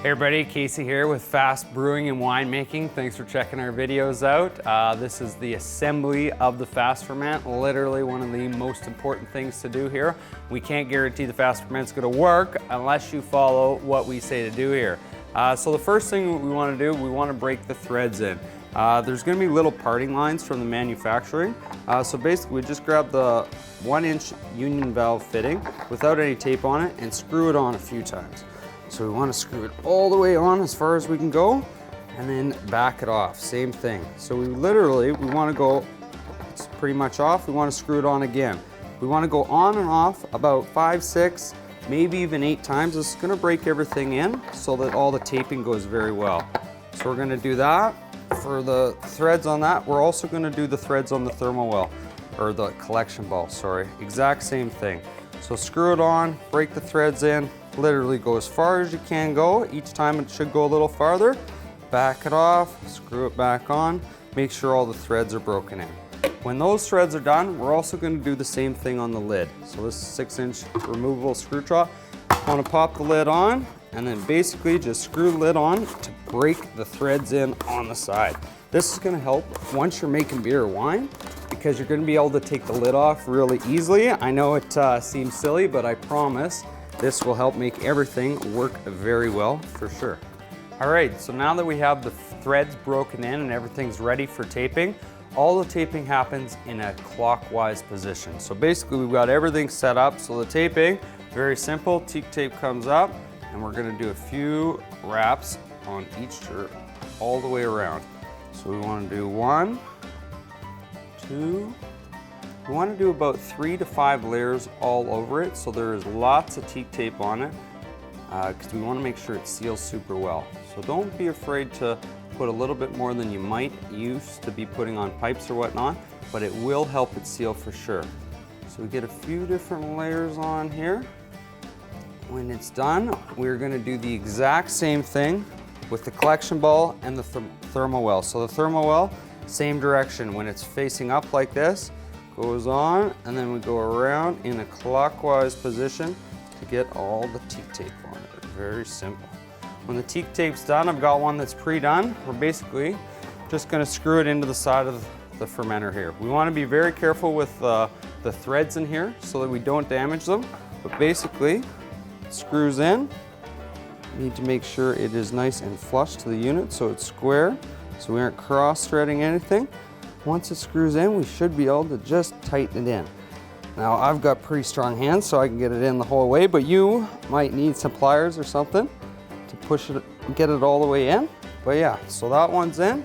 Hey everybody, Casey here with FastBrewing and WineMaking. Thanks for checking our videos out. This is the assembly of the FastFerment, literally one of the most important things to do here. We can't guarantee the FastFerment's gonna work unless you follow what we say to do here. So the first thing we wanna do, we wanna break the threads in. There's gonna be little parting lines from the manufacturing. So basically we just grab the 1-inch union valve fitting without any tape on it and screw it on a few times. So we want to screw it all the way on as far as we can go and then back it off, same thing. So we want to go, it's pretty much off, we want to screw it on again. We want to go on and off about 5, 6, maybe even 8 times. This is going to break everything in so that all the taping goes very well. So we're going to do that. For the threads on that, we're also going to do the threads on the thermal well, or the collection ball, sorry. Exact same thing. So screw it on, break the threads in, literally go as far as you can go. Each time it should go a little farther. Back it off, screw it back on, make sure all the threads are broken in. When those threads are done, we're also going to do the same thing on the lid. So this is 6-inch removable screw top. I want to pop the lid on and then basically just screw the lid on to break the threads in on the side. This is going to help once you're making beer or wine, because you're going to be able to take the lid off really easily. I know it seems silly, but I promise this will help make everything work very well for sure. All right, so now that we have the threads broken in and everything's ready for taping, all the taping happens in a clockwise position. So basically we've got everything set up. So the taping, very simple, teak tape comes up and we're gonna do a few wraps on each shirt all the way around. So we wanna do 1, 2, we want to do about 3 to 5 layers all over it, so there is lots of teak tape on it because we want to make sure it seals super well. So don't be afraid to put a little bit more than you might used to be putting on pipes or whatnot, but it will help it seal for sure. So we get a few different layers on here. When it's done, we're going to do the exact same thing with the collection ball and the thermal well. So the thermal well, same direction. When it's facing up like this, goes on, and then we go around in a clockwise position to get all the teak tape on it. Very simple. When the teak tape's done, I've got one that's pre-done. We're basically just going to screw it into the side of the fermenter here. We want to be very careful with the threads in here so that we don't damage them, but basically it screws in. We need to make sure it is nice and flush to the unit so it's square, so we aren't cross-threading anything. Once it screws in, we should be able to just tighten it in. Now, I've got pretty strong hands, so I can get it in the whole way, but you might need some pliers or something to push it, get it all the way in. But yeah, so that one's in.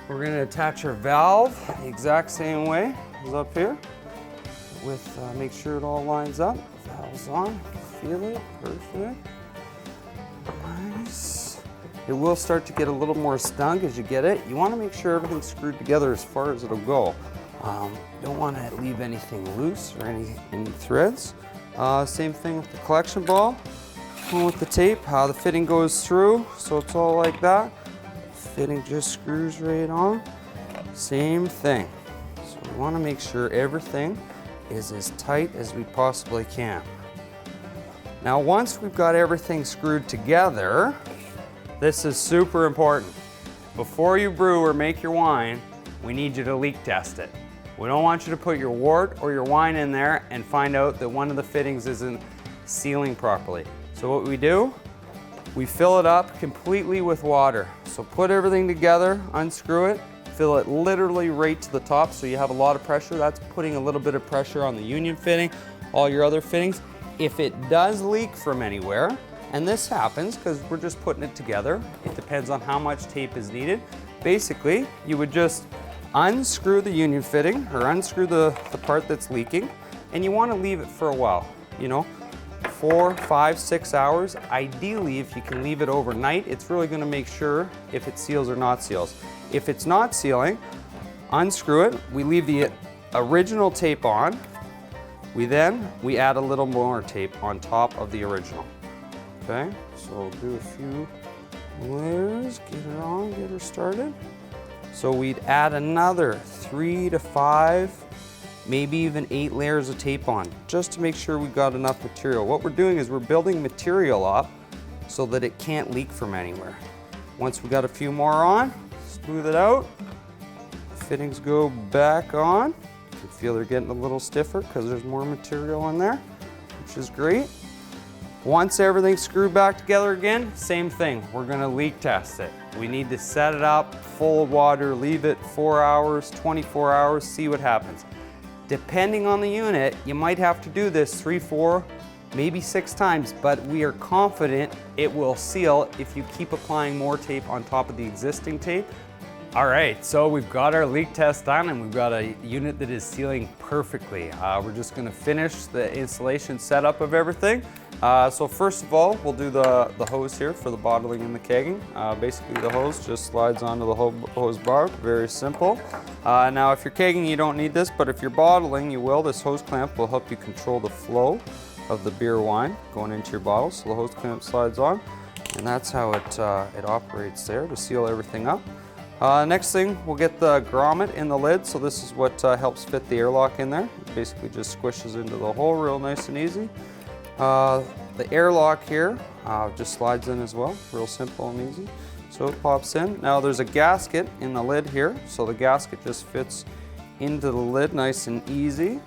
We're gonna attach our valve the exact same way as up here with, make sure it all lines up. Valve's on, feel it, perfect. Nice. It will start to get a little more snug as you get it. You want to make sure everything's screwed together as far as it'll go. Don't want to leave anything loose or any threads. Same thing with the collection ball. With the tape, how the fitting goes through, so it's all like that. Fitting just screws right on. Same thing. So we want to make sure everything is as tight as we possibly can. Now once we've got everything screwed together, this is super important. Before you brew or make your wine, we need you to leak test it. We don't want you to put your wort or your wine in there and find out that one of the fittings isn't sealing properly. So what we do, we fill it up completely with water. So put everything together, unscrew it, fill it literally right to the top so you have a lot of pressure. That's putting a little bit of pressure on the union fitting, all your other fittings. If it does leak from anywhere, and this happens because we're just putting it together. It depends on how much tape is needed. Basically, you would just unscrew the union fitting or unscrew the part that's leaking, and you want to leave it for a while, 4, 5, 6 hours. Ideally, if you can leave it overnight, it's really going to make sure if it seals or not seals. If it's not sealing, unscrew it. We leave the original tape on. We add a little more tape on top of the original. Okay, so we'll do a few layers, get her on, get her started. So we'd add another 3 to 5, maybe even 8 layers of tape on, just to make sure we got enough material. What we're doing is we're building material up so that it can't leak from anywhere. Once we got a few more on, smooth it out. The fittings go back on. You can feel they're getting a little stiffer because there's more material in there, which is great. Once everything's screwed back together again, same thing. We're gonna leak test it. We need to set it up full of water, leave it 4 hours, 24 hours, see what happens. Depending on the unit, you might have to do this 3, 4, maybe 6 times, but we are confident it will seal if you keep applying more tape on top of the existing tape. All right, so we've got our leak test done and we've got a unit that is sealing perfectly. We're just gonna finish the installation setup of everything. So first of all, we'll do the hose here for the bottling and the kegging. Basically the hose just slides onto the hose bar, very simple. Now if you're kegging, you don't need this, but if you're bottling, you will. This hose clamp will help you control the flow of the beer wine going into your bottle. So the hose clamp slides on, and that's how it operates there to seal everything up. Next thing, we'll get the grommet in the lid. So this is what helps fit the airlock in there. It basically just squishes into the hole real nice and easy. The airlock here just slides in as well, real simple and easy. So it pops in. Now there's a gasket in the lid here, so the gasket just fits into the lid nice and easy.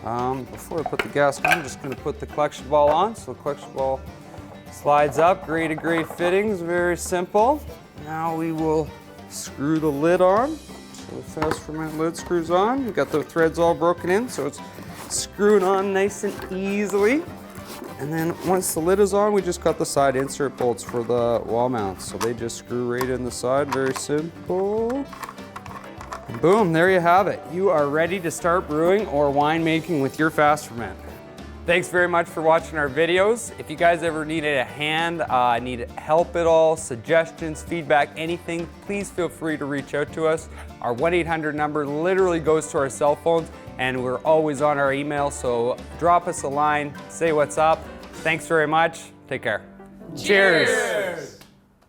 Before I put the gasket on, I'm just going to put the collection ball on. So the collection ball slides up, grade to grade fittings, very simple. Now we will screw the lid on. So the FastFerment lid screws on. We've got the threads all broken in, so it's screwed on nice and easily. And then once the lid is on, we just got the side insert bolts for the wall mounts. So they just screw right in the side, very simple. And boom, there you have it. You are ready to start brewing or winemaking with your FastFerment. Thanks very much for watching our videos. If you guys ever needed a hand, need help at all, suggestions, feedback, anything, please feel free to reach out to us. Our 1-800 number literally goes to our cell phones, and we're always on our email, so drop us a line, say what's up. Thanks very much. Take care. Cheers.